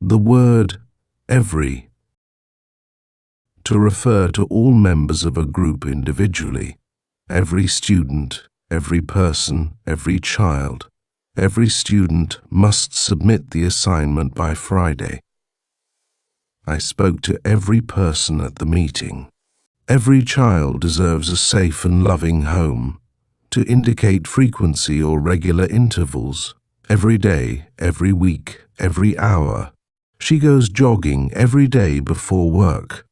The word every to refer to all members of a group individually, every student, every person, every child. Every student must submit the assignment by Friday. I spoke to every person at the meeting. Every child deserves a safe and loving home. To indicate frequency or regular intervals, every day, every week, every hour. She goes jogging every day before work.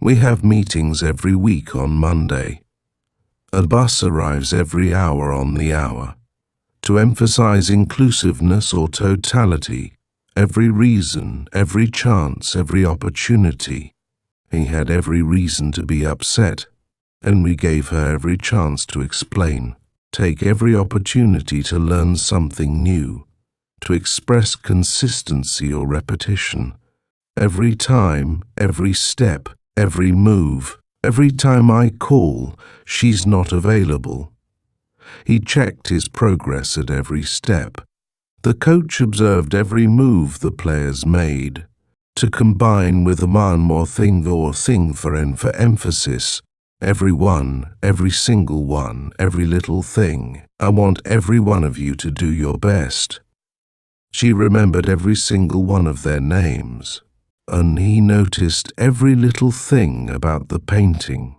We have meetings every week on Monday. A bus arrives every hour on the hour. To emphasize inclusiveness or totality, every reason, every chance, every opportunity. He had every reason to be upset, and we gave her every chance to explain. Take every opportunity to learn something new, to express consistency or repetition. Every time, every step, every move, every time I call, she's not available. He checked his progress at every step. The coach observed every move the players made. To combine with a one more thing for emphasis. Every one, every single one, every little thing. I want every one of you to do your best. She remembered every single one of their names, and he noticed every little thing about the painting.